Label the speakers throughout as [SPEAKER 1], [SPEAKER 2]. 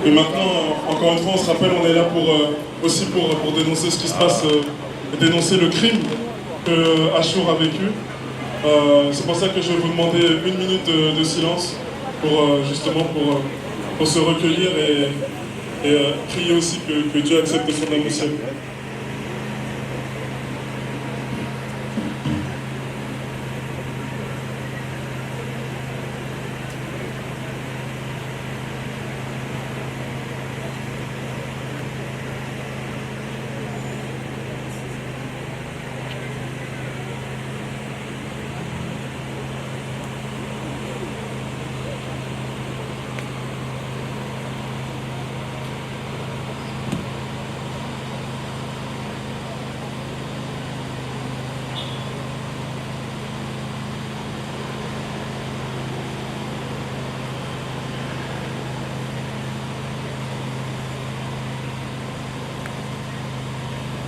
[SPEAKER 1] Et maintenant, encore une fois, on se rappelle, on est là aussi pour dénoncer ce qui se passe, dénoncer le crime que Achour a vécu. C'est pour ça que je vais vous demander 1 minute de silence pour justement pour se recueillir et prier aussi que Dieu accepte son âme au ciel.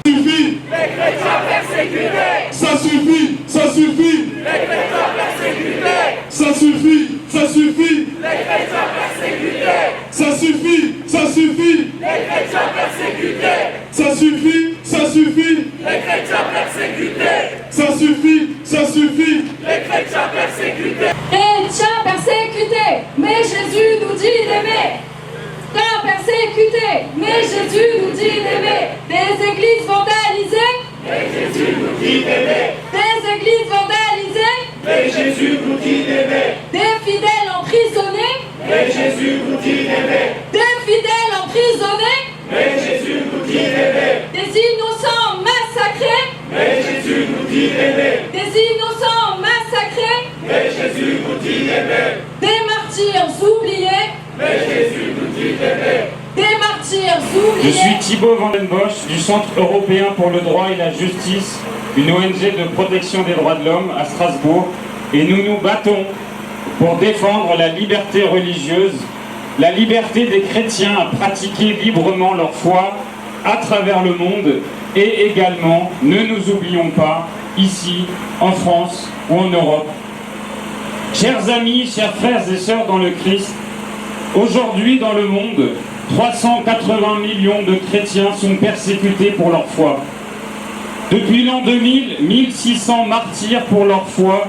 [SPEAKER 2] Les chrétiens persécutés!
[SPEAKER 1] Ça suffit! Ça suffit!
[SPEAKER 2] Les chrétiens persécutés!
[SPEAKER 1] Ça suffit! Ça suffit!
[SPEAKER 2] Les chrétiens persécutés!
[SPEAKER 1] Ça suffit! Ça suffit!
[SPEAKER 2] Les chrétiens persécutés!
[SPEAKER 1] Ça suffit! Ça suffit!
[SPEAKER 2] Les chrétiens persécutés!
[SPEAKER 1] Ça suffit! Ça suffit!
[SPEAKER 2] Les chrétiens persécutés!
[SPEAKER 3] Chrétiens persécutés, mais Jésus nous dit d'aimer. Frères persécutés, mais Jésus nous dit d'aimer. Des églises vandalisées,
[SPEAKER 2] Mais Jésus nous dit d'aimer!
[SPEAKER 3] des églises vandalisées,
[SPEAKER 2] Mais Jésus nous dit d'aimer!
[SPEAKER 3] des fidèles emprisonnés,
[SPEAKER 2] Mais Jésus nous dit d'aimer!
[SPEAKER 3] des fidèles emprisonnés,
[SPEAKER 2] Mais Jésus nous dit d'aimer!
[SPEAKER 3] des innocents massacrés,
[SPEAKER 2] Mais Jésus nous dit d'aimer!
[SPEAKER 3] des innocents massacrés,
[SPEAKER 2] Mais Jésus nous dit d'aimer!
[SPEAKER 3] des martyrs oubliés,
[SPEAKER 2] Mais Jésus nous dit d'aimer!
[SPEAKER 3] des martyrs
[SPEAKER 4] Je suis
[SPEAKER 3] oubliés.
[SPEAKER 4] Thibaut Van den Bosch du Centre européen pour le droit et la justice, une ONG de protection des droits de l'homme à Strasbourg, et nous nous battons pour défendre la liberté religieuse, la liberté des chrétiens à pratiquer librement leur foi à travers le monde, et également, ne nous oublions pas, ici, en France ou en Europe. Chers amis, chers frères et sœurs dans le Christ, aujourd'hui dans le monde, 380 millions de chrétiens sont persécutés pour leur foi. Depuis l'an 2000, 1600 martyrs pour leur foi,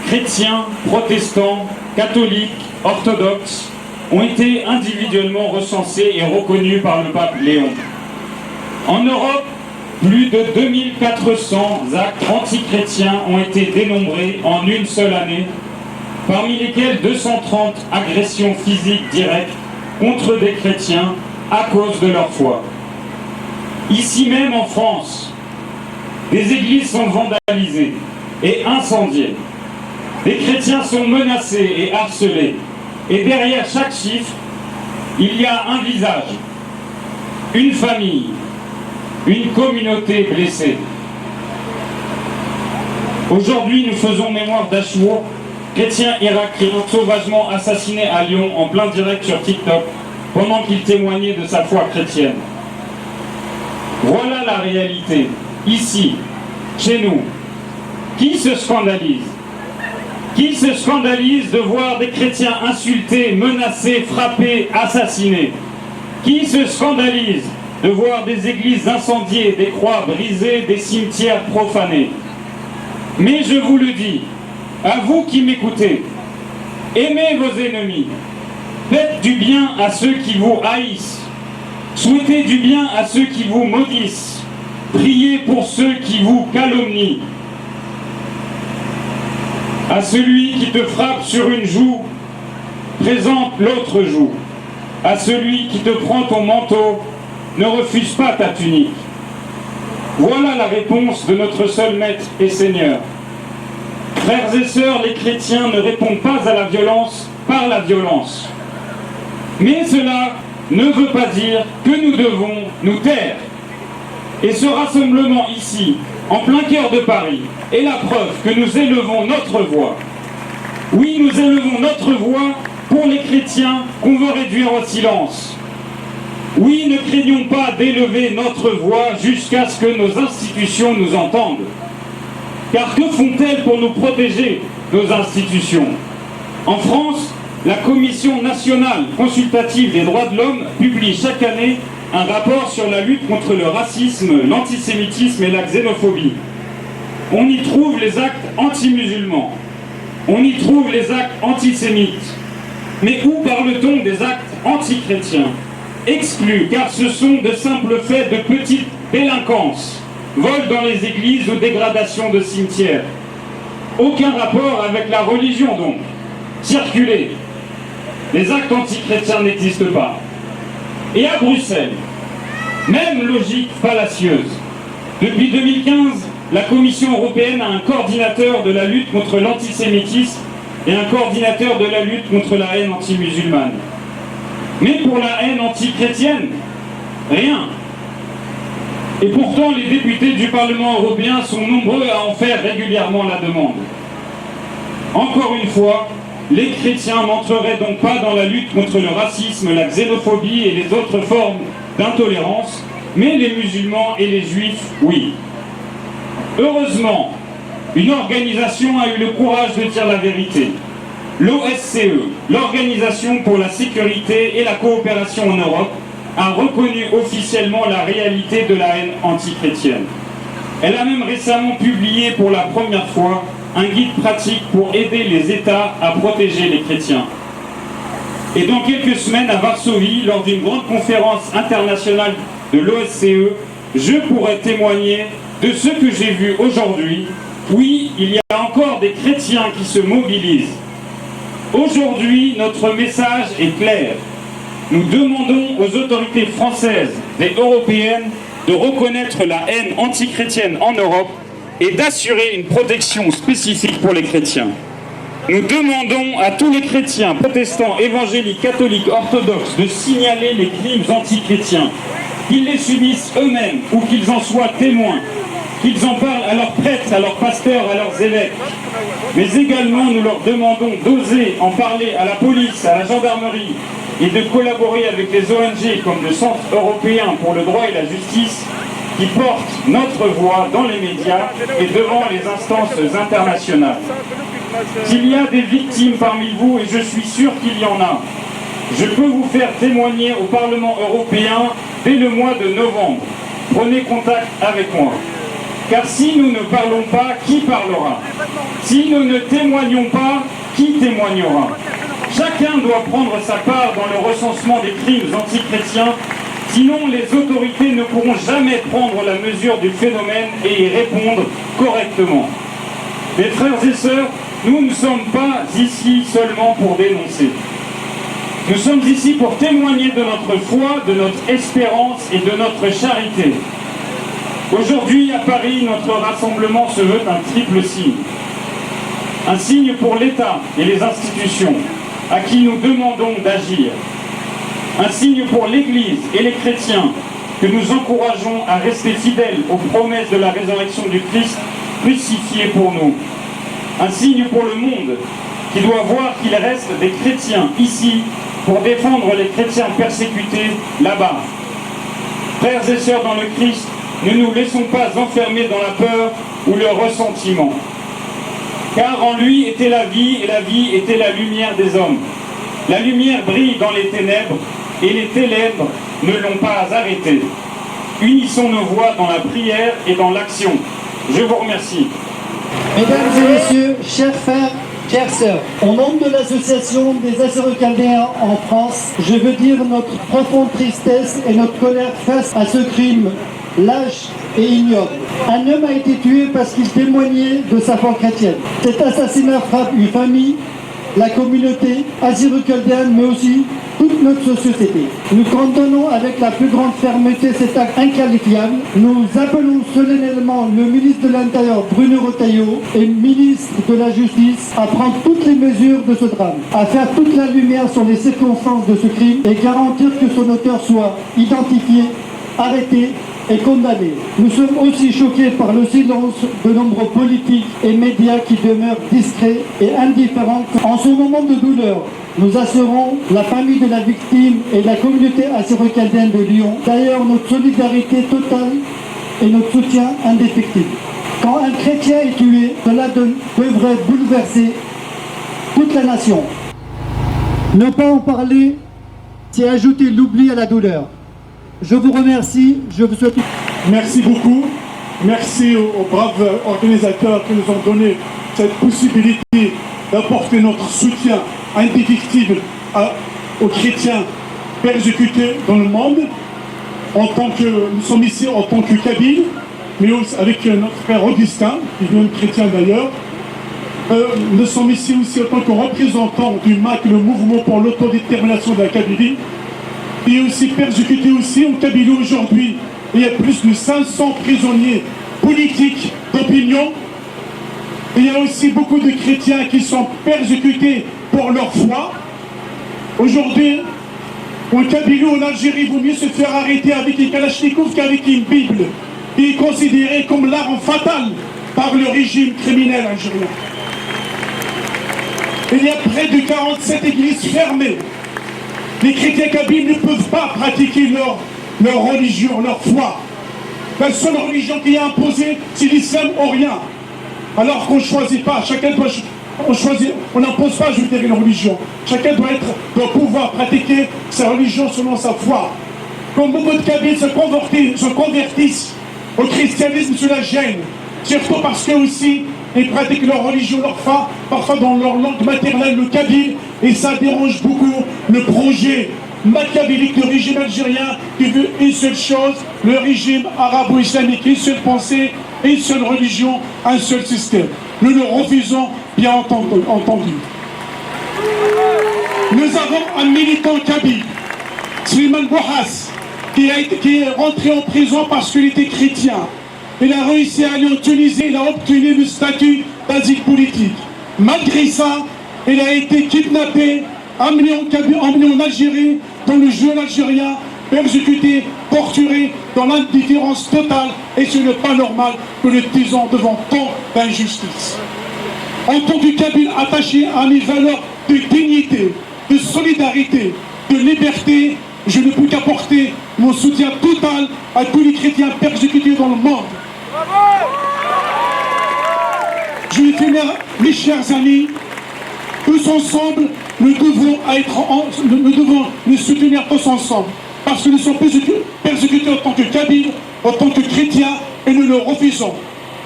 [SPEAKER 4] chrétiens, protestants, catholiques, orthodoxes, ont été individuellement recensés et reconnus par le pape Léon. En Europe, plus de 2400 actes antichrétiens ont été dénombrés en une seule année, parmi lesquels 230 agressions physiques directes contre des chrétiens à cause de leur foi. Ici même en France, des églises sont vandalisées et incendiées. Des chrétiens sont menacés et harcelés. Et derrière chaque chiffre, il y a un visage, une famille, une communauté blessée. Aujourd'hui, nous faisons mémoire d'Achour, chrétien irakien sauvagement assassiné à Lyon en plein direct sur TikTok pendant qu'il témoignait de sa foi chrétienne. Voilà la réalité, ici, chez nous. Qui se scandalise? Qui se scandalise de voir des chrétiens insultés, menacés, frappés, assassinés? Qui se scandalise de voir des églises incendiées, des croix brisées, des cimetières profanés? Mais je vous le dis, à vous qui m'écoutez, aimez vos ennemis, faites du bien à ceux qui vous haïssent, souhaitez du bien à ceux qui vous maudissent, priez pour ceux qui vous calomnient. À celui qui te frappe sur une joue, présente l'autre joue. À celui qui te prend ton manteau, ne refuse pas ta tunique. Voilà la réponse de notre seul Maître et Seigneur. Frères et sœurs, les chrétiens ne répondent pas à la violence par la violence. Mais cela ne veut pas dire que nous devons nous taire. Et ce rassemblement ici, en plein cœur de Paris, est la preuve que nous élevons notre voix. Oui, nous élevons notre voix pour les chrétiens qu'on veut réduire au silence. Oui, ne craignons pas d'élever notre voix jusqu'à ce que nos institutions nous entendent. Car que font-elles pour nous protéger, nos institutions? En France, La Commission nationale consultative des droits de l'homme publie chaque année un rapport sur la lutte contre le racisme, l'antisémitisme et la xénophobie. On y trouve les actes anti-musulmans, on y trouve les actes antisémites. Mais où parle-t-on des actes anti-chrétiens? Exclus, car ce sont de simples faits de petite délinquance, vol dans les églises ou dégradation de cimetières. Aucun rapport avec la religion donc. Circuler. Les actes anti-chrétiens n'existent pas. Et à Bruxelles, même logique fallacieuse. Depuis 2015, la Commission européenne a un coordinateur de la lutte contre l'antisémitisme et un coordinateur de la lutte contre la haine anti-musulmane. Mais pour la haine anti-chrétienne, rien. Et pourtant, les députés du Parlement européen sont nombreux à en faire régulièrement la demande. Encore une fois, les chrétiens n'entreraient donc pas dans la lutte contre le racisme, la xénophobie et les autres formes d'intolérance, mais les musulmans et les juifs, oui. Heureusement, une organisation a eu le courage de dire la vérité. L'OSCE, l'Organisation pour la sécurité et la coopération en Europe, a reconnu officiellement la réalité de la haine antichrétienne. Elle a même récemment publié pour la première fois un guide pratique pour aider les États à protéger les chrétiens. Et dans quelques semaines à Varsovie, lors d'une grande conférence internationale de l'OSCE, je pourrai témoigner de ce que j'ai vu aujourd'hui. Oui, il y a encore des chrétiens qui se mobilisent. Aujourd'hui, notre message est clair. Nous demandons aux autorités françaises et européennes de reconnaître la haine antichrétienne en Europe et d'assurer une protection spécifique pour les chrétiens. Nous demandons à tous les chrétiens, protestants, évangéliques, catholiques, orthodoxes de signaler les crimes antichrétiens, qu'ils les subissent eux-mêmes ou qu'ils en soient témoins, qu'ils en parlent à leurs prêtres, à leurs pasteurs, à leurs évêques. Mais également, nous leur demandons d'oser en parler à la police, à la gendarmerie et de collaborer avec les ONG comme le Centre européen pour le droit et la justice qui portent notre voix dans les médias et devant les instances internationales. S'il y a des victimes parmi vous, et je suis sûr qu'il y en a, je peux vous faire témoigner au Parlement européen dès le mois de novembre. Prenez contact avec moi. Car si nous ne parlons pas, qui parlera? Si nous ne témoignons pas, qui témoignera? Chacun doit prendre sa part dans le recensement des crimes antichrétiens, sinon les autorités ne pourront jamais prendre la mesure du phénomène et y répondre correctement. Mes frères et sœurs, nous ne sommes pas ici seulement pour dénoncer. Nous sommes ici pour témoigner de notre foi, de notre espérance et de notre charité. Aujourd'hui, à Paris, notre rassemblement se veut un triple signe. Un signe pour l'État et les institutions, à qui nous demandons d'agir. Un signe pour l'Église et les chrétiens, que nous encourageons à rester fidèles aux promesses de la résurrection du Christ, crucifié pour nous. Un signe pour le monde, qui doit voir qu'il reste des chrétiens ici pour défendre les chrétiens persécutés là-bas. Frères et sœurs dans le Christ, ne nous laissons pas enfermer dans la peur ou le ressentiment. Car en lui était la vie, et la vie était la lumière des hommes. La lumière brille dans les ténèbres, et les ténèbres ne l'ont pas arrêtée. Unissons nos voix dans la prière et dans l'action. Je vous remercie.
[SPEAKER 5] Mesdames et messieurs, chers frères, chères sœurs, au nom de l'association des Assyro-Chaldéens en France, je veux dire notre profonde tristesse et notre colère face à ce crime lâche et ignoble. Un homme a été tué parce qu'il témoignait de sa foi chrétienne. Cet assassinat frappe une famille, la communauté assyro-chaldéenne, mais aussi toute notre société. Nous condamnons avec la plus grande fermeté cet acte inqualifiable. Nous appelons solennellement le ministre de l'Intérieur, Bruno Retailleau, et le ministre de la Justice à prendre toutes les mesures de ce drame, à faire toute la lumière sur les circonstances de ce crime et garantir que son auteur soit identifié, arrêté et condamné. Nous sommes aussi choqués par le silence de nombreux politiques et médias qui demeurent discrets et indifférents. En ce moment de douleur, nous assurons la famille de la victime et la communauté assyro-chaldéenne de Lyon. D'ailleurs, notre solidarité totale et notre soutien indéfectible. Quand un chrétien est tué, cela devrait bouleverser toute la nation. Ne pas en parler, c'est ajouter l'oubli à la douleur. Je vous remercie, je vous souhaite...
[SPEAKER 6] Merci beaucoup. Merci aux braves organisateurs qui nous ont donné cette possibilité d'apporter notre soutien indéfectible aux chrétiens persécutés dans le monde. Nous sommes ici en tant que Kabyles, mais aussi avec notre frère Augustin, qui est même chrétien d'ailleurs. Nous sommes ici aussi en tant que représentants du MAC, le mouvement pour l'autodétermination de la Kabylie, qui est aussi persécuté aussi en Kabylie aujourd'hui. Il y a plus de 500 prisonniers politiques d'opinion. Il y a aussi beaucoup de chrétiens qui sont persécutés pour leur foi. Aujourd'hui, en Kabylie, en Algérie, il vaut mieux se faire arrêter avec une Kalachnikov qu'avec une Bible, qui est considérée comme l'arme fatale par le régime criminel algérien. Il y a près de 47 églises fermées. Les chrétiens kabyles ne peuvent pas pratiquer leur religion, leur foi. La seule religion qui est imposée, c'est l'islam ou rien. Alors qu'on ne choisit pas, chacun doit choisir, on n'impose pas, je veux dire, une religion. Chacun doit pouvoir pratiquer sa religion selon sa foi. Comme beaucoup de Kabyles se convertissent au christianisme, cela gêne. Surtout parce que aussi, ils pratiquent leur religion, leur foi, parfois dans leur langue maternelle, le kabyle, et ça dérange beaucoup le projet machiavélique du régime algérien qui veut une seule chose, le régime arabo-islamique, une seule pensée, une seule religion, un seul système. Nous le refusons, bien entendu. Nous avons un militant kabyle, Slimane Bouhas, qui est rentré en prison parce qu'il était chrétien. Il a réussi à aller en Tunisie, il a obtenu le statut d'asile politique. Malgré ça, il a été kidnappé, emmené en Algérie, dans le jeûne algérien, persécuté, torturé, dans l'indifférence totale, et ce n'est pas normal que nous disons devant tant d'injustice. En tant que Kabyle attaché à mes valeurs de dignité, de solidarité, de liberté, je ne peux qu'apporter mon soutien total à tous les chrétiens persécutés dans le monde. Je vais finir, mes chers amis, tous ensemble, nous devons nous soutenir tous ensemble, parce que nous sommes persécutés en tant que Kabyles, en tant que chrétiens, et nous le refusons.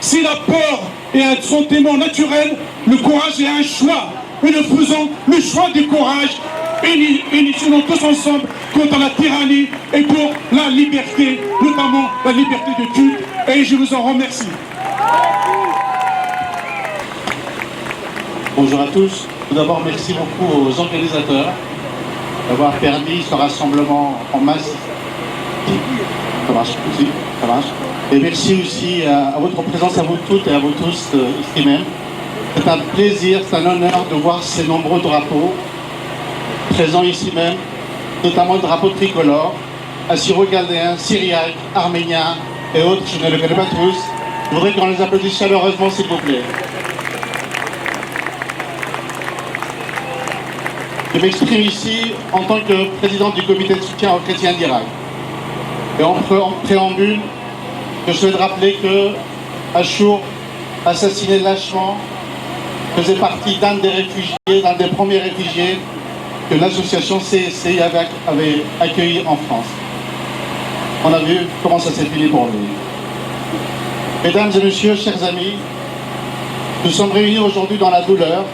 [SPEAKER 6] Si la peur est un sentiment naturel, le courage est un choix, et nous faisons le choix du courage, et nous sommes tous ensemble contre la tyrannie et pour la liberté, notamment la liberté de culte, et je vous en remercie.
[SPEAKER 7] Bonjour à tous. Tout d'abord, merci beaucoup aux organisateurs d'avoir permis ce rassemblement en masse. Ça marche aussi, ça marche. Et merci aussi à votre présence, à vous toutes et à vous tous ici même. C'est un plaisir, c'est un honneur de voir ces nombreux drapeaux présents ici même, notamment le drapeau tricolore, assyro-chaldéen, syriaque, arménien et autres, je ne les connais pas tous. Je voudrais qu'on les applaudisse chaleureusement, s'il vous plaît. Je m'exprime ici en tant que président du comité de soutien aux chrétiens d'Irak. Et en préambule, je souhaite rappeler que Achour, assassiné lâchement, faisait partie d'un des réfugiés, d'un des premiers réfugiés que l'association CSC avait accueilli en France. On a vu comment ça s'est fini pour lui. Mesdames et messieurs, chers amis, nous sommes réunis aujourd'hui dans la douleur,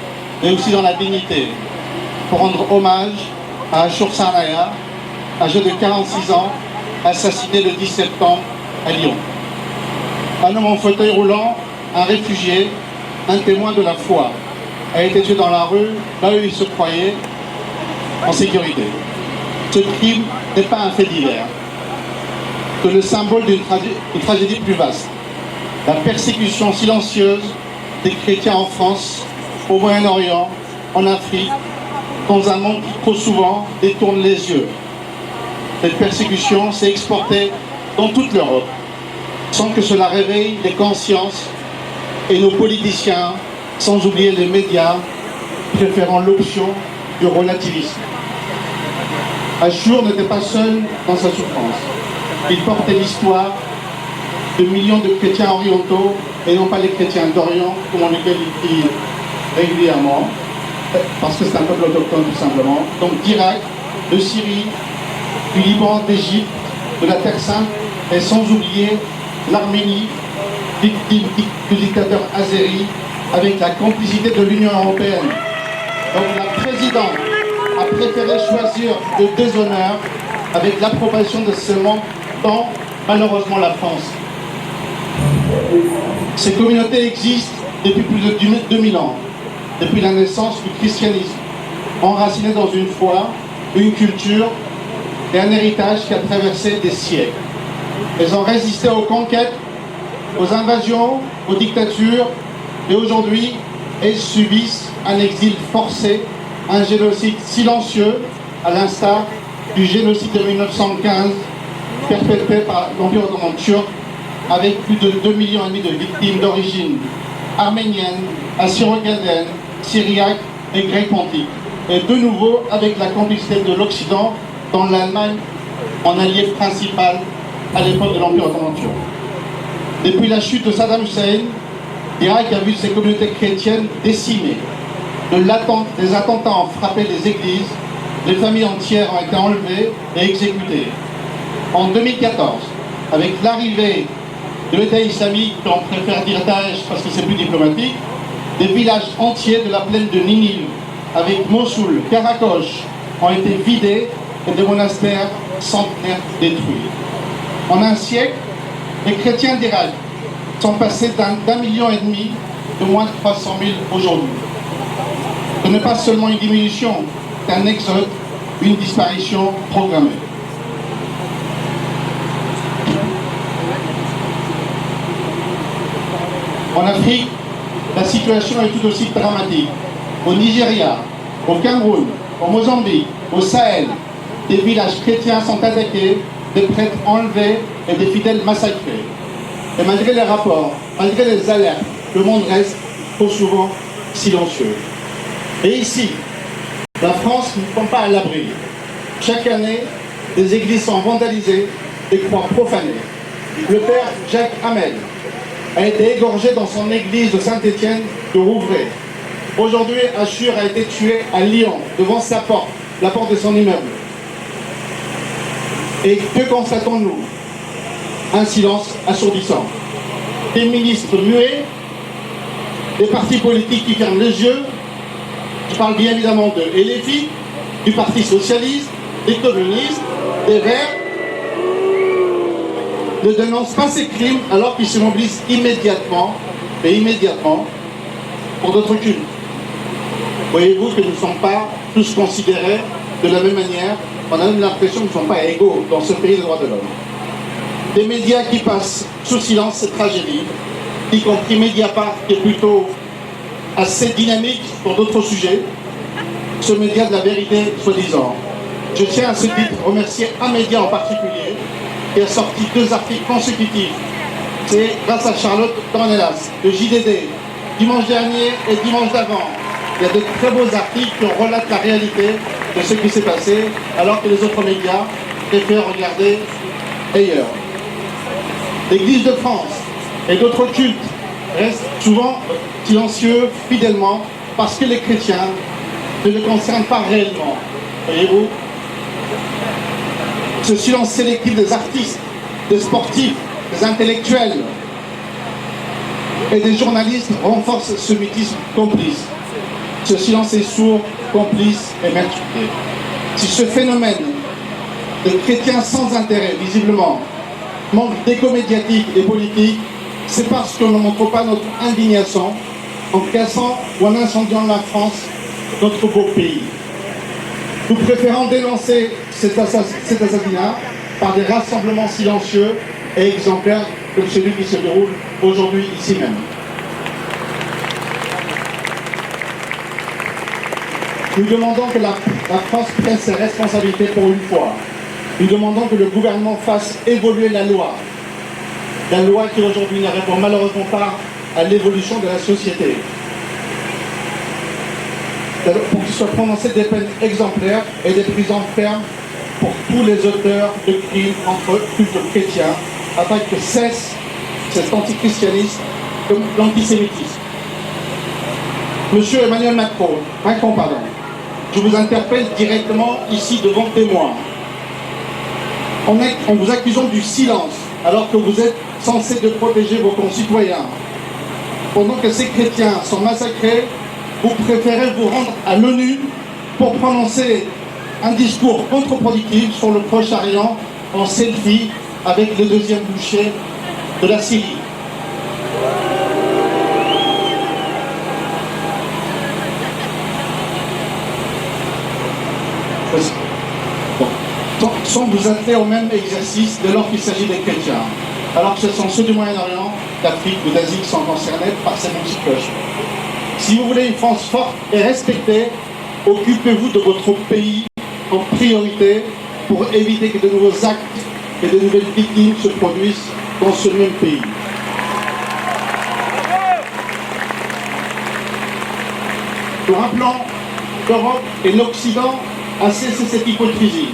[SPEAKER 7] mais aussi dans la dignité, pour rendre hommage à Achour Sarnaya, âgé de 46 ans, assassiné le 10 septembre à Lyon. Un homme en fauteuil roulant, un réfugié, un témoin de la foi, a été tué dans la rue, là où il se croyait en sécurité. Ce crime n'est pas un fait divers, c'est le symbole d'une tragédie plus vaste. La persécution silencieuse des chrétiens en France, au Moyen-Orient, en Afrique, dans un monde qui trop souvent détourne les yeux. Cette persécution s'est exportée dans toute l'Europe, sans que cela réveille les consciences et nos politiciens, sans oublier les médias, préférant l'option du relativisme. Achour n'était pas seul dans sa souffrance. Il portait l'histoire de millions de chrétiens orientaux, et non pas les chrétiens d'Orient, comme on les qualifie régulièrement, parce que c'est un peuple autochtone tout simplement, donc d'Irak, de Syrie, du Liban, d'Égypte, de la Terre Sainte, et sans oublier l'Arménie, victime du dictateur azéri, avec la complicité de l'Union européenne. Donc la présidente a préféré choisir le déshonneur avec l'approbation de ce monde dont malheureusement la France. Ces communautés existent depuis plus de 2000 ans, depuis la naissance du christianisme, enracinées dans une foi, une culture et un héritage qui a traversé des siècles. Elles ont résisté aux conquêtes, aux invasions, aux dictatures, et aujourd'hui, elles subissent un exil forcé, un génocide silencieux, à l'instar du génocide de 1915, perpétré par l'Empire ottoman turc, avec plus de 2,5 millions de victimes d'origine arménienne, assyro-chaldéenne, syriaque et grecque-pontique. Et de nouveau avec la complicité de l'Occident, dont l'Allemagne en allié principal à l'époque de l'Empire ottoman turc. Depuis la chute de Saddam Hussein, l'Irak a vu ses communautés chrétiennes décimées. Des attentats ont frappé les églises, les familles entières ont été enlevées et exécutées. En 2014, avec l'arrivée de l'État islamique, on préfère dire Daesh parce que c'est plus diplomatique, des villages entiers de la plaine de Ninive, avec Mossoul, Karakosh, ont été vidés et des monastères centenaires détruits. En un siècle, les chrétiens d'Irak sont passés d'1,5 million de moins de 300 000 aujourd'hui. Ce n'est pas seulement une diminution, c'est un exode, une disparition programmée. En Afrique, la situation est tout aussi dramatique. Au Nigeria, au Cameroun, au Mozambique, au Sahel, des villages chrétiens sont attaqués, des prêtres enlevés et des fidèles massacrés. Et malgré les rapports, malgré les alertes, le monde reste trop souvent silencieux. Et ici, la France ne tombe pas à l'abri. Chaque année, des églises sont vandalisées, des croix profanées. Le père Jacques Hamel a été égorgé dans son église de Saint-Étienne de Rouvray. Aujourd'hui, Ashur a été tué à Lyon, devant sa porte, la porte de son immeuble. Et que constatons-nous? Un silence assourdissant. Des ministres muets, des partis politiques qui ferment les yeux. Je parle bien évidemment de LFI, du Parti Socialiste, des communistes, des Verts, ne dénoncent pas ces crimes alors qu'ils se mobilisent immédiatement pour d'autres cultes. Voyez-vous que nous ne sommes pas tous considérés de la même manière. On a même l'impression que nous ne sommes pas égaux dans ce pays des droits de l'homme. Des médias qui passent sous silence cette tragédie, y compris Mediapart qui est plutôt assez dynamique pour d'autres sujets, ce média de la vérité soi-disant. Je tiens à ce titre remercier un média en particulier qui a sorti 2 articles consécutifs. C'est grâce à Charlotte Dornelas, de JDD, dimanche dernier et dimanche d'avant. Il y a de très beaux articles qui relatent la réalité de ce qui s'est passé, alors que les autres médias préfèrent regarder ailleurs. L'Église de France et d'autres cultes restent souvent silencieux, fidèlement, parce que les chrétiens ne les concernent pas réellement. Voyez-vous ? Ce silence sélectif des artistes, des sportifs, des intellectuels et des journalistes renforce ce mutisme complice. Ce silence est sourd, complice et meurtrier. Si ce phénomène de chrétiens sans intérêt, visiblement, manque d'écho médiatique et politique, c'est parce qu'on ne montre pas notre indignation en cassant ou en incendiant la France, notre beau pays. Nous préférons dénoncer cet assassinat par des rassemblements silencieux et exemplaires comme celui qui se déroule aujourd'hui ici même. Nous demandons que la France prenne ses responsabilités pour une fois. Nous demandons que le gouvernement fasse évoluer la loi. La loi qui aujourd'hui ne répond malheureusement pas à l'évolution de la société. Pour qu'il soit prononcé des peines exemplaires et des prisons fermes pour tous les auteurs de crimes contre cultes chrétiens, afin que cesse cet antichristianisme comme l'antisémitisme. Monsieur Emmanuel Macron, je vous interpelle directement ici devant témoins. En vous accusant du silence, alors que vous êtes censé de protéger vos concitoyens. Pendant que ces chrétiens sont massacrés, vous préférez vous rendre à l'ONU pour prononcer un discours contre-productif sur le Proche-Orient en selfie avec le deuxième boucher de la Syrie. Sans vous atteler au même exercice dès lors qu'il s'agit des chrétiens, alors que ce sont ceux du Moyen-Orient, d'Afrique ou d'Asie qui sont concernés par ces mêmes situations. Si vous voulez une France forte et respectée, occupez-vous de votre pays en priorité pour éviter que de nouveaux actes et de nouvelles victimes se produisent dans ce même pays. Nous rappelons l'Europe et l'Occident à cesser cette hypocrisie.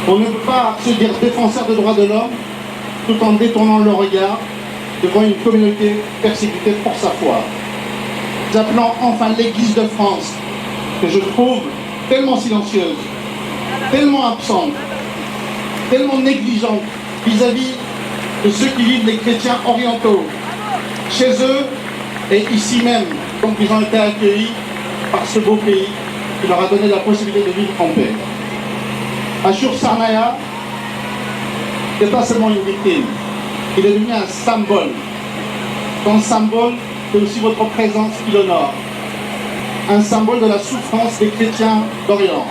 [SPEAKER 7] On ne peut pas se dire défenseur des droits de l'homme tout en détournant le regard devant une communauté persécutée pour sa foi. Nous appelons enfin l'Église de France, que je trouve tellement silencieuse, tellement absente, tellement négligente vis-à-vis de ceux qui vivent les chrétiens orientaux, chez eux et ici même, donc ils ont été accueillis par ce beau pays qui leur a donné la possibilité de vivre en paix. Ashur Sarnaya n'est pas seulement une victime, il est devenu un symbole. Ton symbole, c'est aussi votre présence qui l'honore. Un symbole de la souffrance des chrétiens d'Orient.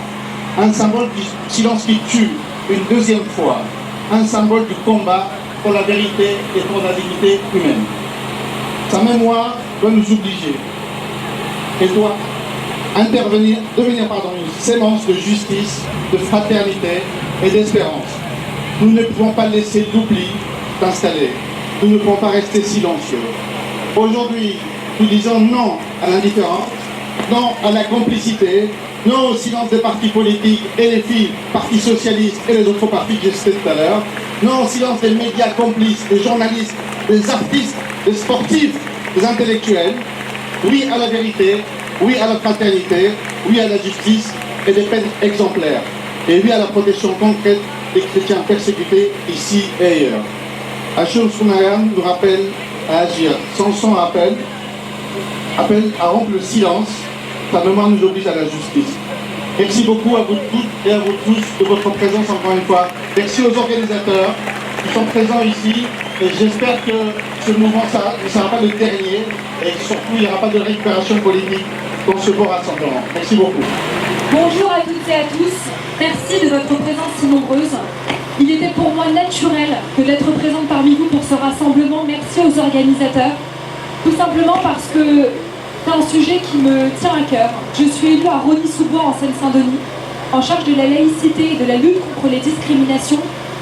[SPEAKER 7] Un symbole du silence qui tue une deuxième fois. Un symbole du combat pour la vérité et pour la dignité humaine. Sa mémoire doit nous obliger et doit devenir une sémence de justice, de fraternité et d'espérance. Nous ne pouvons pas laisser l'oubli s'installer. Nous ne pouvons pas rester silencieux. Aujourd'hui, nous disons non à l'indifférence, non à la complicité, non au silence des partis politiques et les filles, partis socialistes et les autres partis que j'ai cités tout à l'heure, non au silence des médias complices, des journalistes, des artistes, des sportifs, des intellectuels. Oui à la vérité, oui à la fraternité, oui à la justice et des peines exemplaires. Et oui à la protection concrète des chrétiens persécutés ici et ailleurs. Ashur Sarnaya nous rappelle à agir. Samson appelle à rompre le silence. Sa mémoire nous oblige à la justice. Merci beaucoup à vous toutes et à vous tous de votre présence encore une fois. Merci aux organisateurs qui sont présents ici. Et j'espère que ce mouvement ne sera pas le dernier et surtout il n'y aura pas de récupération politique dans ce beau rassemblement. Merci beaucoup.
[SPEAKER 3] Bonjour à toutes et à tous. Merci de votre présence si nombreuse. Il était pour moi naturel que d'être présente parmi vous pour ce rassemblement. Merci aux organisateurs. Tout simplement parce que c'est un sujet qui me tient à cœur. Je suis élue à Rosny-sous-Bois en Seine-Saint-Denis, en charge de la laïcité et de la lutte contre les discriminations.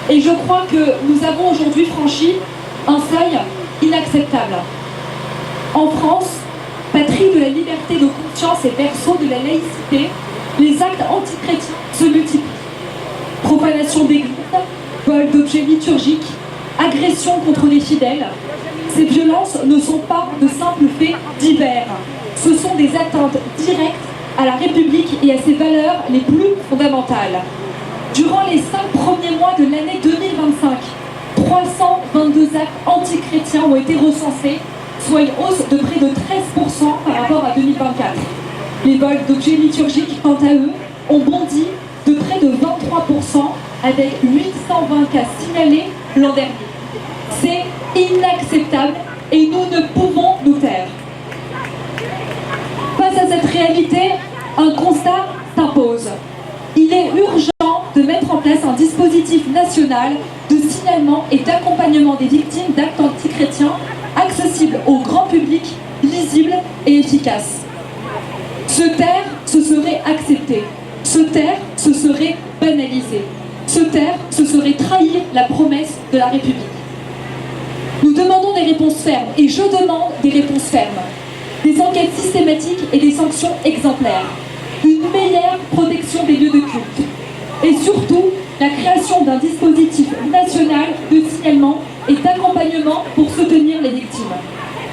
[SPEAKER 3] Et je crois que nous avons aujourd'hui franchi un seuil inacceptable. En France, patrie de la liberté de conscience et berceau de la laïcité, les actes antichrétiens se multiplient. Profanation d'églises, vol d'objets liturgiques, agressions contre les fidèles. Ces violences ne sont pas de simples faits divers. Ce sont des atteintes directes à la République et à ses valeurs les plus fondamentales. Durant les 5 premiers mois de l'année 2025, 322 actes antichrétiens ont été recensés, soit une hausse de près de 13% par rapport à 2024. Les vols d'objets liturgiques, quant à eux, ont bondi de près de 23% avec 820 cas signalés l'an dernier. C'est inacceptable et nous ne pouvons nous taire. Face à cette réalité, un constat s'impose. Il est urgent de mettre en place un dispositif national de signalement et d'accompagnement des victimes d'actes antichrétiens accessible au grand public, lisible et efficace. Se taire, ce serait accepter. Se taire, ce serait banaliser. Se taire, ce serait trahir la promesse de la République. Nous demandons des réponses fermes, et je demande des réponses fermes. Des enquêtes systématiques et des sanctions exemplaires. Une meilleure protection des lieux de culte. Et surtout, la création d'un dispositif national de signalement et d'accompagnement pour soutenir les victimes.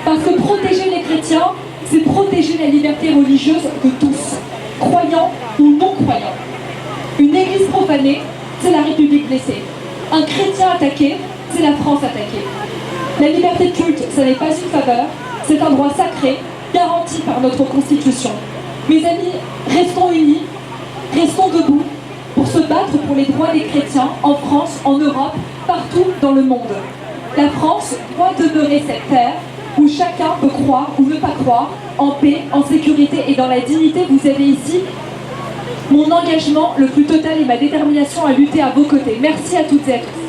[SPEAKER 3] Parce que protéger les chrétiens, c'est protéger la liberté religieuse de tous, croyants ou non-croyants. Une église profanée, c'est la République blessée. Un chrétien attaqué, c'est la France attaquée. La liberté de culte, ce n'est pas une faveur, c'est un droit sacré, garanti par notre Constitution. Mes amis, restons unis, restons debout pour se battre pour les droits des chrétiens en France, en Europe, partout dans le monde. La France doit demeurer cette terre où chacun peut croire ou ne pas croire, en paix, en sécurité et dans la dignité. Vous avez ici mon engagement le plus total et ma détermination à lutter à vos côtés. Merci à toutes et à tous.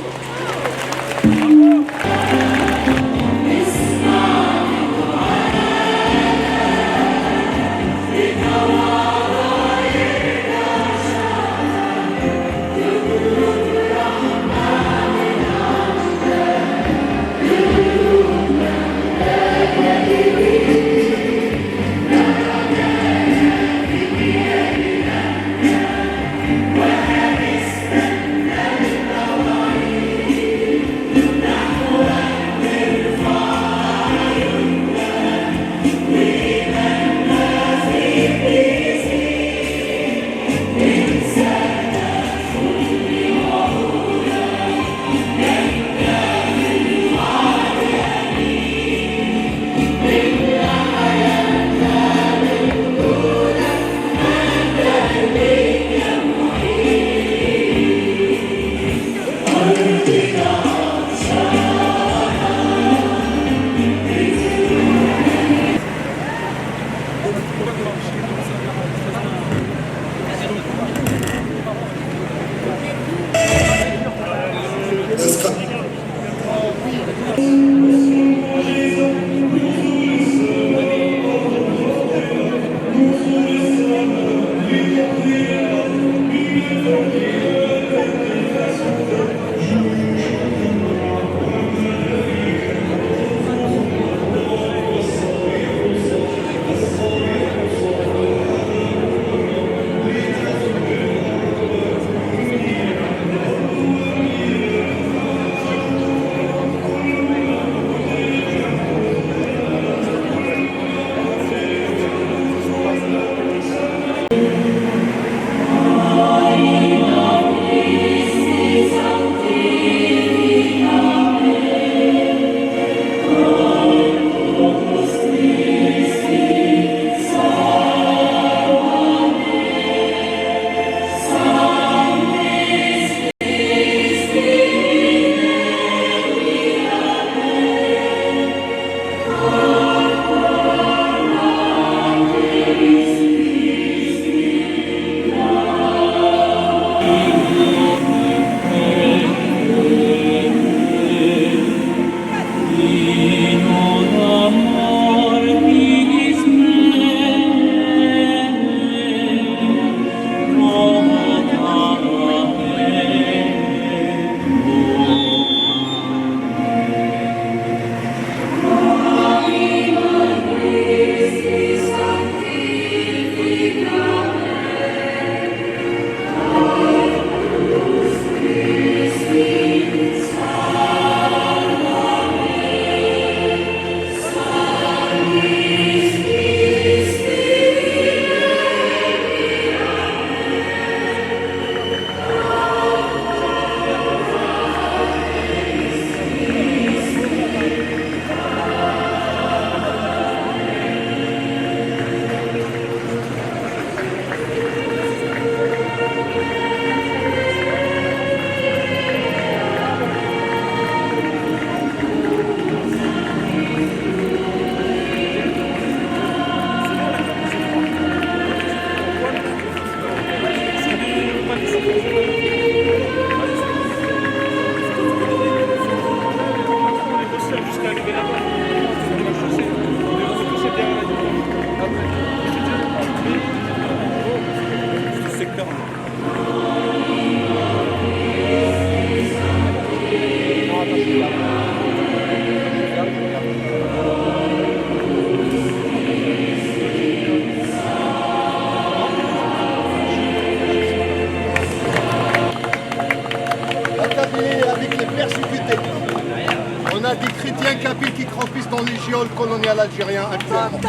[SPEAKER 8] colonial algérien actuellement.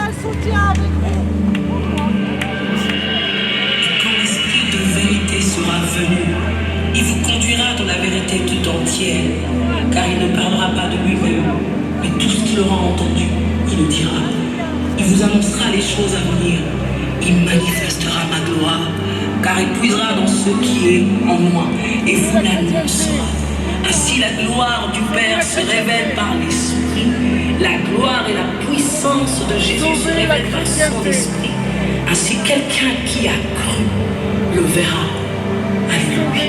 [SPEAKER 9] Quand l'esprit de vérité sera venu, il vous conduira dans la vérité tout entière, car il ne parlera pas de lui-même, mais tout ce qu'il aura entendu, il le dira. Il vous annoncera les choses à venir, il manifestera ma gloire, car il puisera dans ce qui est en moi, et vous l'annoncera. Ainsi la gloire du Père se révèle par l'Esprit, la gloire et la puissance de Jésus se révèlent par son Esprit. Ainsi quelqu'un qui a cru le verra. Alléluia.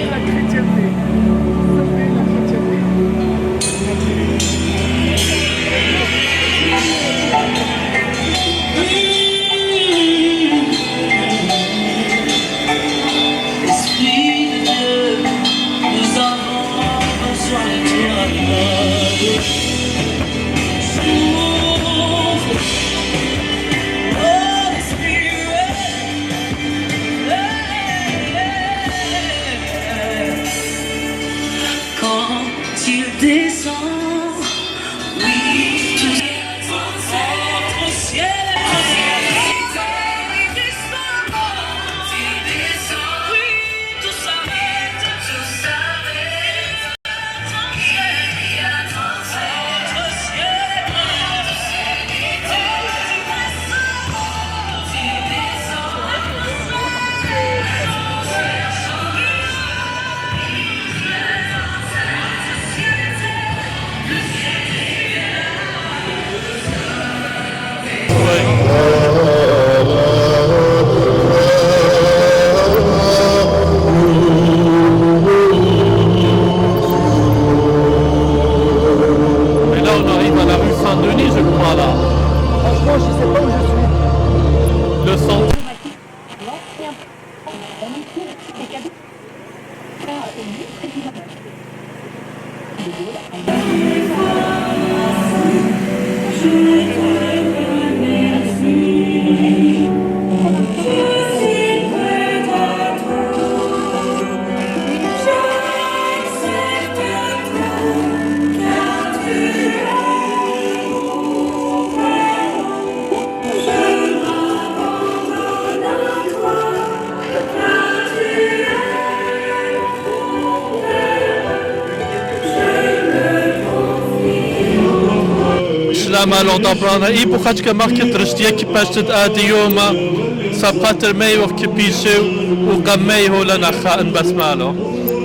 [SPEAKER 10] الأمل ودبرانا إيه بخاتك ماركت رشتيا كي باش تتآتي يوما سبقات المي وكي بيشو وقميه لنا خائن بس مالو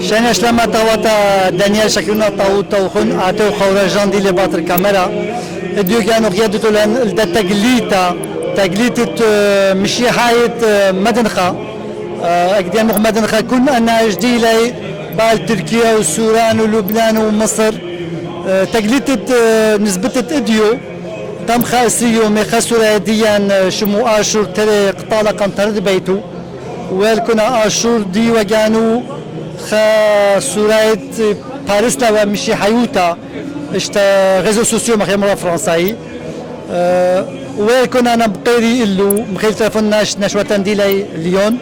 [SPEAKER 5] شانش لما تواتا دانيال شكلنا طاوتا وخن آتو خورجان دي لباطر الكاميرا اديو كانوا قيادتو لان تقليتة مشي حاية مدنخة اقدام مدنخة كل انا جديلي بال تركيا والسوران ولبنان ومصر تقليتة نسبة اديو تم خاسيو مي خسر ديان شمو اشور تري قطالة قنطرد بيتو والكنا اشور دي وجانو خا سورايت باريس لا مشي حيوتا اشتا غيزو سوسيو مخي مرة فرنساي وكنا انا بقيري اللو مخيل تلفوناش نشوة ديلي ليون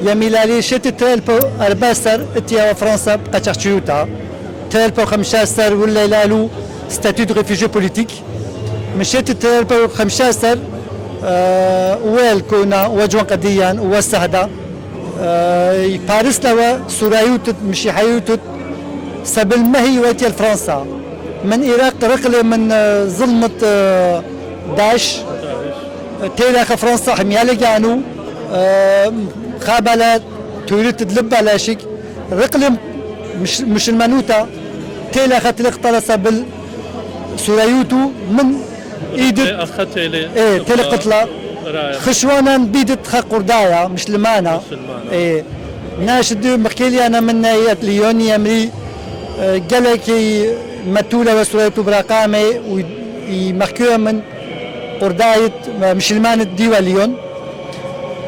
[SPEAKER 5] يميلالي شت تلبو ارباسر اتيا فرنسا بقاتشيوتا تلبو 15 ولا لالو ستاتيو دو ريفوجي بوليتيك مشيت تلبو 15 ويل كنا وجوان قديان وسهدا باريس لوا سورايوت مشي حيوتت سبل مهي واتي فرنسا من العراق رقله من ظلمة داعش تيلاخ فرنسا حميالي كانوا خابلات تولد تدلب على شيك رقله مش المنوتا تيلاخ تلقطلا سبل سورايوتو من ايدت ايه تلقطلا خشوانا بيدت خا قردايا مش لمانا ايه ناشد مخيلي انا من ناحيه ليوني امري قالك متوله وسويتو براقامي ومحكوه من قرداية مش لمان ديوا ليون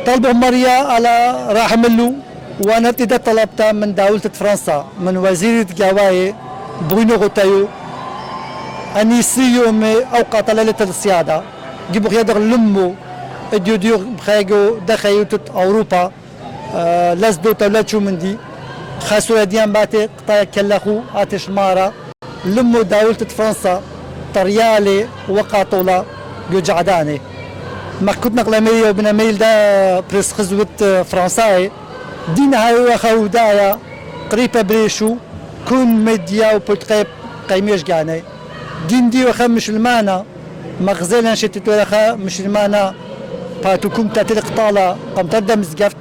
[SPEAKER 5] طلبوا مريا على راح ملو وانا ابتدأت طلبتها من دولة فرنسا من وزيرة جواي برونو غوتايو ان يسيو اوقع طلالة السيادة جيبوا خيادر لمو اديو ديو بخايقو دخيوتت اوروبا لازدو تولاد شو من دي خاسو ديان باتي قطايا كلاخو اتش مارا لمو دولة فرنسا طريالي وقع طولا جو جعداني ما كنت نقلمي وبنميل دا بريس خزوة فرنساي دين هاي خودايا قريبة بريشو كون ميديا وبوتقيب قيميش قاني دين دي وخا مسلمانة مغزالا شتت وخا مسلمانة باتوكم تاتل قطالة قم تردم زقفت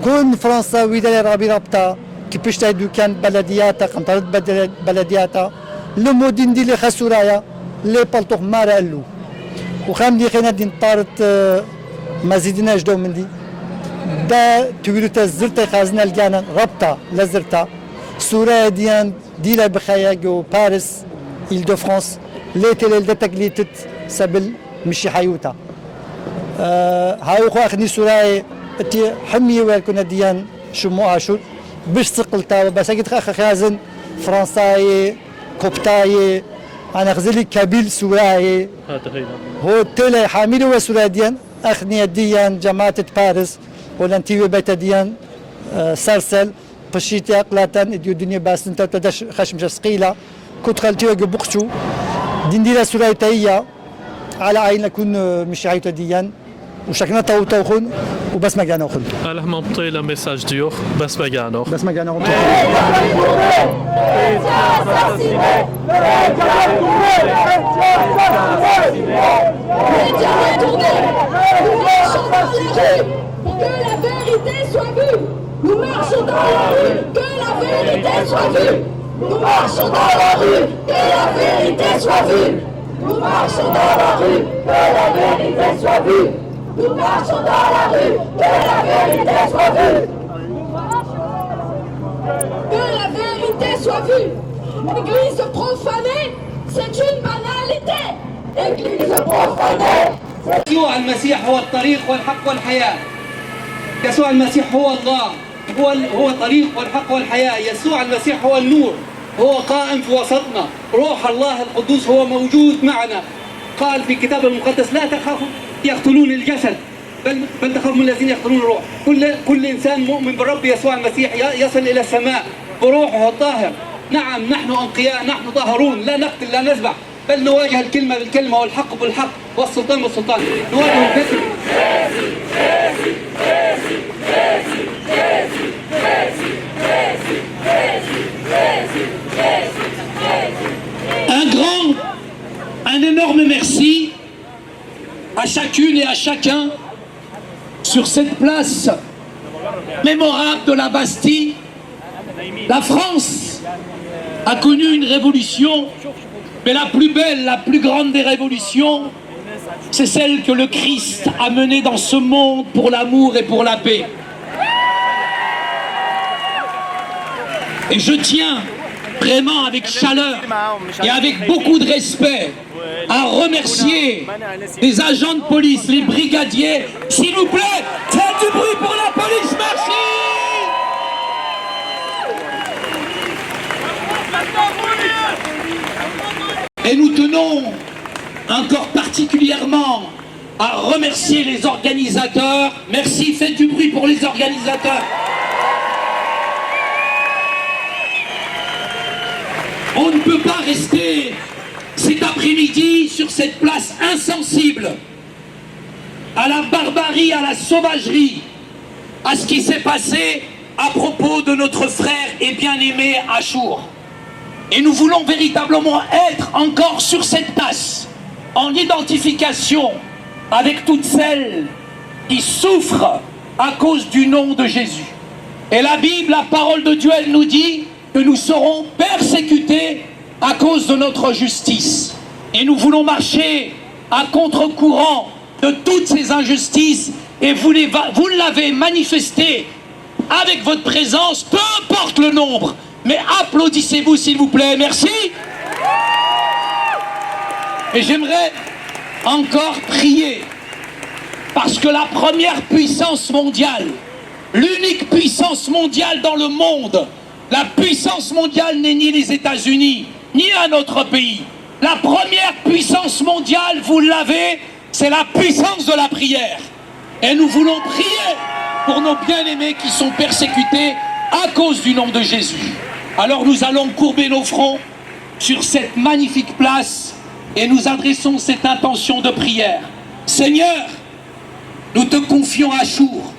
[SPEAKER 5] كون فرنسا ويدا رابي رابطة كيفاش تايدو كان بلدياتا قم ترد بلدياتا لمو دين دي اللي خسورايا لي بالطوخ مارا اللو وخام دي خينا دين طارت ما زيدناش دو من دي دا تقولوا زرتا خازنا الجانا ربطة لزرتا سوريا ديان ديلا بخايا جو باريس إل دو فرانس ليتي ليلدا تقليتت سبل مشي حيوتا هاي خو اخني سوريا تي حمي وكنا ديان شمو عاشور باش سقلتا بس اكيد خازن فرنساي كوبتاي انا غزلي كابيل سوريا هو تولي حامل وسوريا ديان اخني ديان جماعة باريس ولانتي بيت ديان سرسل بشيتي اقلاتن اديو دنيا باس انت تدش خشمش سقيله كنت خالتي وقبقشو دين ديلا سوريا تايا على عين كون مش عيطه ديان وشكنا توخون وبس ما جانا خذ
[SPEAKER 10] الله ما بطيله ميساج ديوخ بس ما جانا
[SPEAKER 5] بس ما جانا
[SPEAKER 8] que la vérité soit vue. Nous marchons dans la rue, que la vérité soit vue. Nous marchons dans la rue, que la vérité soit vue. Nous marchons dans la rue, que la vérité soit vue. Nous marchons dans la rue, que la vérité soit vue. Que la vérité soit vue. L'église profanée, c'est une banalité. L'église profanée.
[SPEAKER 11] يسوع المسيح هو الطريق والحق والحياة. يسوع المسيح هو الله، هو الطريق والحق والحياة. يسوع المسيح هو النور، هو قائم في وسطنا. روح الله القدوس هو موجود معنا. قال في الكتاب المقدس لا تخافوا يقتلون الجسد بل تخافوا من الذين يقتلون الروح. كل إنسان مؤمن بالرب يسوع المسيح يصل إلى السماء بروحه الطاهر. نعم نحن أنقياء، نحن طاهرون، لا نقتل لا نذبح، بل نواجه الكلمة بالكلمة والحق بالحق والسلطان بالسلطان. نواجه الفكر.
[SPEAKER 12] Un énorme merci à chacune et à chacun sur cette place mémorable de la Bastille. La France a connu une révolution, mais la plus belle, la plus grande des révolutions, c'est celle que le Christ a menée dans ce monde pour l'amour et pour la paix. Et je tiens vraiment avec chaleur et avec beaucoup de respect à remercier les agents de police, les brigadiers. S'il vous plaît, faites du bruit pour la police, merci. Et nous tenons encore particulièrement à remercier les organisateurs. Merci, faites du bruit pour les organisateurs. On ne peut pas rester cet après-midi sur cette place insensible à la barbarie, à la sauvagerie, à ce qui s'est passé à propos de notre frère et bien-aimé Achour. Et nous voulons véritablement être encore sur cette place, en identification avec toutes celles qui souffrent à cause du nom de Jésus. Et la Bible, la parole de Dieu, elle nous dit que nous serons persécutés à cause de notre justice. Et nous voulons marcher à contre-courant de toutes ces injustices, et vous l'avez manifesté avec votre présence, peu importe le nombre, mais applaudissez-vous s'il vous plaît, merci. Et j'aimerais encore prier, parce que la première puissance mondiale, l'unique puissance mondiale dans le monde, la puissance mondiale n'est ni les États-Unis, ni un autre pays. La première puissance mondiale, vous l'avez, c'est la puissance de la prière. Et nous voulons prier pour nos bien-aimés qui sont persécutés à cause du nom de Jésus. Alors nous allons courber nos fronts sur cette magnifique place et nous adressons cette intention de prière. Seigneur, nous te confions Achour,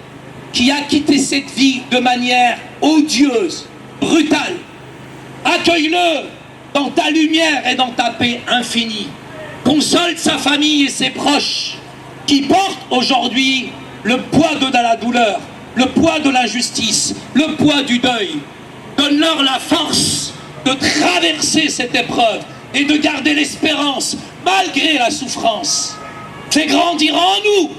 [SPEAKER 12] qui a quitté cette vie de manière odieuse, brutale. Accueille-le dans ta lumière et dans ta paix infinie. Console sa famille et ses proches qui portent aujourd'hui le poids de la douleur, le poids de l'injustice, le poids du deuil. Donne-leur la force de traverser cette épreuve et de garder l'espérance malgré la souffrance. Fais grandir en nous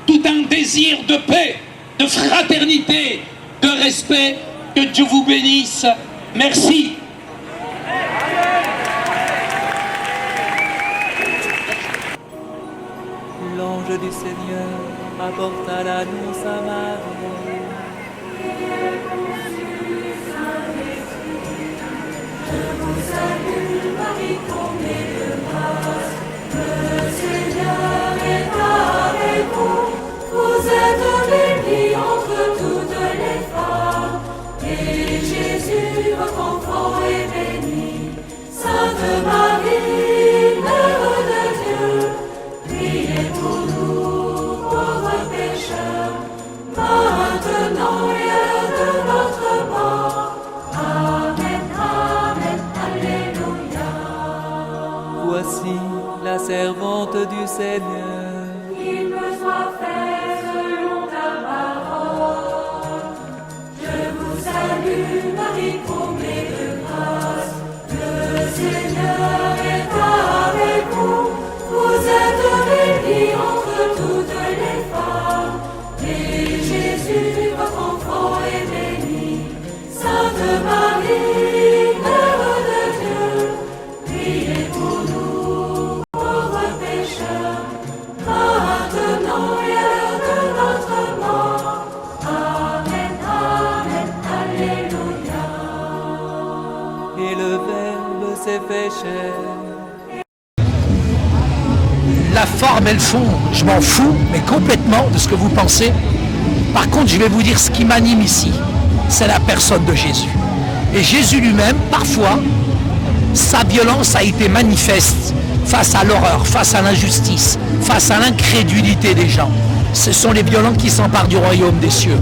[SPEAKER 12] tout un désir de paix, de fraternité, de respect. Que Dieu vous bénisse. Merci.
[SPEAKER 13] L'ange du Seigneur apporta l'annonce à Marie.
[SPEAKER 8] Je vous salue, Marie, comblée de grâce. Le Seigneur est avec vous. Vous êtes bénie entre toutes les femmes. Et Jésus, votre enfant, est béni. Sainte Marie, Mère de Dieu, priez pour nous, pauvres pécheurs, maintenant et à l'heure de notre mort. Amen, Amen, Alléluia.
[SPEAKER 13] Voici la servante du Seigneur.
[SPEAKER 8] Qu'il me soit fait selon ta parole. Je vous salue, Marie, comblée de grâce. Le Seigneur est avec vous. Vous êtes bénie entre toutes les femmes. Et Jésus, votre enfant, est béni. Sainte Marie, Mère de Dieu, priez pour nous, pauvres pécheurs, maintenant et à l'heure de notre mort. Amen, Amen, Alléluia.
[SPEAKER 13] Et le Verbe s'est fait chair.
[SPEAKER 14] La forme et le fond, je m'en fous, mais complètement de ce que vous pensez. Par contre, je vais vous dire ce qui m'anime ici, c'est la personne de Jésus. Et Jésus lui-même, parfois, sa violence a été manifeste face à l'horreur, face à l'injustice, face à l'incrédulité des gens. Ce sont les violents qui s'emparent du royaume des cieux.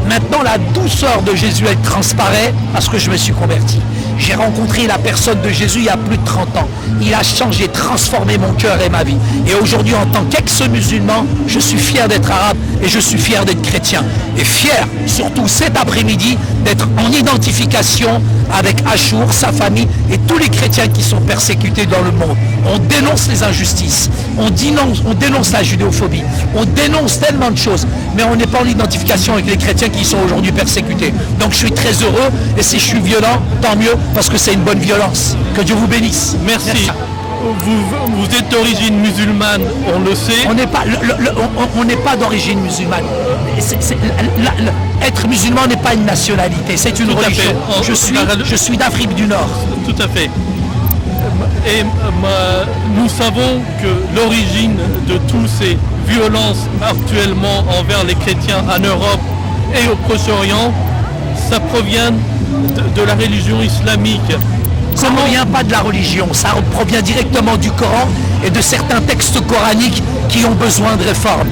[SPEAKER 14] Maintenant, la douceur de Jésus, elle transparaît parce que je me suis converti. J'ai rencontré la personne de Jésus il y a plus de 30 ans. Il a changé, transformé mon cœur et ma vie. Et aujourd'hui, en tant qu'ex-musulman, je suis fier d'être arabe et je suis fier d'être chrétien. Et fier, surtout cet après-midi, d'être en identification avec Achour, sa famille et tous les chrétiens qui sont persécutés dans le monde. On dénonce les injustices, on dénonce la judéophobie, on dénonce tellement de choses, mais on n'est pas en identification avec les chrétiens qui sont aujourd'hui persécutés. Donc je suis très heureux, et si je suis violent, tant mieux, parce que c'est une bonne violence. Que Dieu vous bénisse.
[SPEAKER 10] Merci. Vous êtes d'origine musulmane, on le sait.
[SPEAKER 14] On n'est pas d'origine musulmane. Être musulman n'est pas une nationalité, c'est une religion. Je suis d'Afrique du Nord.
[SPEAKER 10] Tout à fait. Et nous savons que l'origine de toutes ces violences actuellement envers les chrétiens en Europe et au Proche-Orient, ça provient de la religion islamique.
[SPEAKER 14] Ça ne provient pas de la religion, ça provient directement du Coran et de certains textes coraniques qui ont besoin de réforme.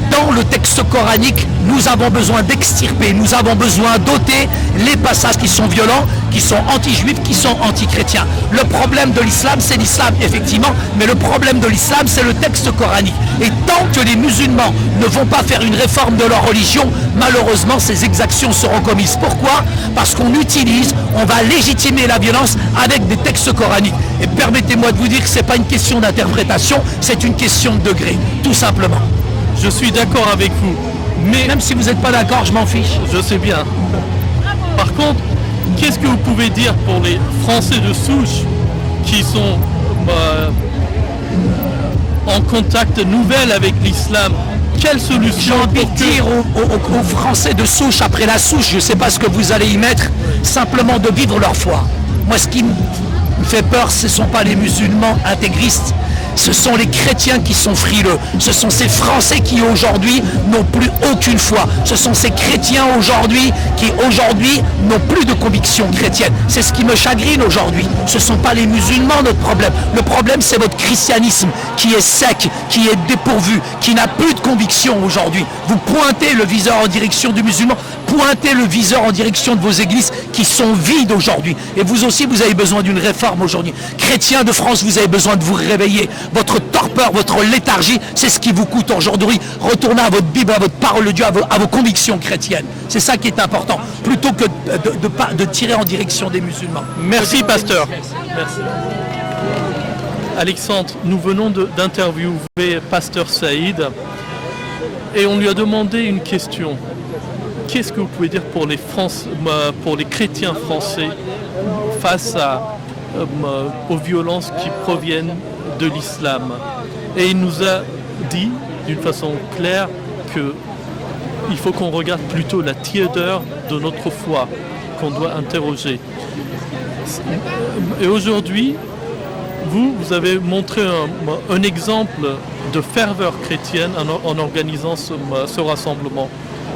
[SPEAKER 14] Dans le texte coranique, nous avons besoin d'extirper, nous avons besoin d'ôter les passages qui sont violents, qui sont anti-juifs, qui sont anti-chrétiens. Le problème de l'islam, c'est l'islam, effectivement, mais le problème de l'islam, c'est le texte coranique. Et tant que les musulmans ne vont pas faire une réforme de leur religion, malheureusement, ces exactions seront commises. Pourquoi? Parce qu'on on va légitimer la violence avec des textes coraniques. Et permettez-moi de vous dire que ce n'est pas une question d'interprétation, c'est une question de degré, tout simplement.
[SPEAKER 10] Je suis d'accord avec vous, mais
[SPEAKER 14] même si vous n'êtes pas d'accord, je m'en fiche.
[SPEAKER 10] Je sais bien. Par contre, qu'est-ce que vous pouvez dire pour les Français de souche qui sont en contact nouvel avec l'islam? Quelle solution?
[SPEAKER 14] J'ai envie de dire aux Français de souche, après la souche, je ne sais pas ce que vous allez y mettre, simplement de vivre leur foi. Moi, ce qui me fait peur, ce ne sont pas les musulmans intégristes, Ce sont les chrétiens qui sont frileux. Ce sont ces Français qui aujourd'hui n'ont plus aucune foi. Ce sont ces chrétiens aujourd'hui qui aujourd'hui n'ont plus de conviction chrétienne. C'est ce qui me chagrine aujourd'hui. Ce ne sont pas les musulmans notre problème. Le problème c'est votre christianisme qui est sec, qui est dépourvu, qui n'a plus de conviction aujourd'hui. Vous pointez le viseur en direction du musulman, pointez le viseur en direction de vos églises qui sont vides aujourd'hui. Et vous aussi, vous avez besoin d'une réforme aujourd'hui. Chrétiens de France, vous avez besoin de vous réveiller. Votre torpeur, votre léthargie, c'est ce qui vous coûte aujourd'hui. Retournez à votre Bible, à votre parole de Dieu, à vos convictions chrétiennes. C'est ça qui est important, plutôt que de tirer en direction des musulmans.
[SPEAKER 10] Merci, pasteur. Merci. Alexandre, nous venons d'interviewer pasteur Saïd et on lui a demandé une question. Qu'est-ce que vous pouvez dire pour les chrétiens français face aux violences qui proviennent de l'islam? Et il nous a dit d'une façon claire qu'il faut qu'on regarde plutôt la tiédeur de notre foi, qu'on doit interroger. Et aujourd'hui, vous avez montré un exemple de ferveur chrétienne en organisant ce rassemblement.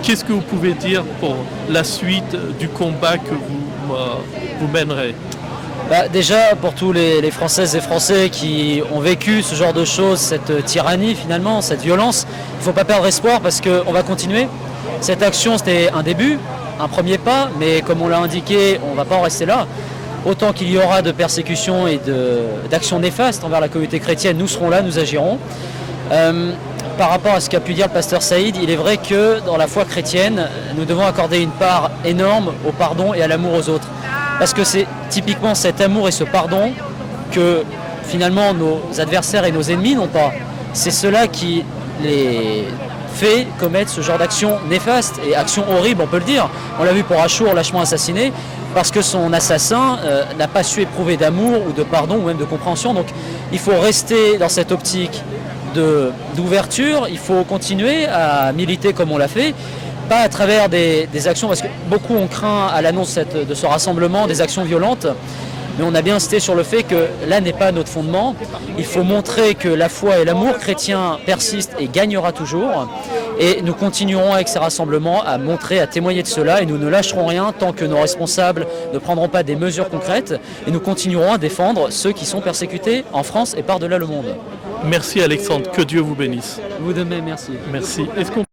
[SPEAKER 10] Qu'est-ce que vous pouvez dire pour la suite du combat que vous mènerez?
[SPEAKER 15] Déjà, pour tous les Françaises et Français qui ont vécu ce genre de choses, cette tyrannie finalement, cette violence, il ne faut pas perdre espoir parce qu'on va continuer. Cette action, c'était un début, un premier pas, mais comme on l'a indiqué, on ne va pas en rester là. Autant qu'il y aura de persécutions et d'actions néfastes envers la communauté chrétienne, nous serons là, nous agirons. Par rapport à ce qu'a pu dire le pasteur Saïd, il est vrai que dans la foi chrétienne, nous devons accorder une part énorme au pardon et à l'amour aux autres. Parce que c'est typiquement cet amour et ce pardon que finalement nos adversaires et nos ennemis n'ont pas. C'est cela qui les fait commettre ce genre d'actions néfastes et actions horribles, on peut le dire. On l'a vu pour Achour, lâchement assassiné, parce que son assassin n'a pas su éprouver d'amour ou de pardon ou même de compréhension. Donc il faut rester dans cette optique d'ouverture, il faut continuer à militer comme on l'a fait, pas à travers des actions, parce que beaucoup ont craint à l'annonce de ce rassemblement des actions violentes, mais on a bien insisté sur le fait que là n'est pas notre fondement. Il faut montrer que la foi et l'amour chrétien persistent et gagnera toujours, et nous continuerons avec ces rassemblements à montrer, à témoigner de cela, et nous ne lâcherons rien tant que nos responsables ne prendront pas des mesures concrètes, et nous continuerons à défendre ceux qui sont persécutés en France et par-delà le monde.
[SPEAKER 10] Merci Alexandre, que Dieu vous bénisse.
[SPEAKER 15] Vous de même, merci.
[SPEAKER 10] Merci. Est-ce qu'on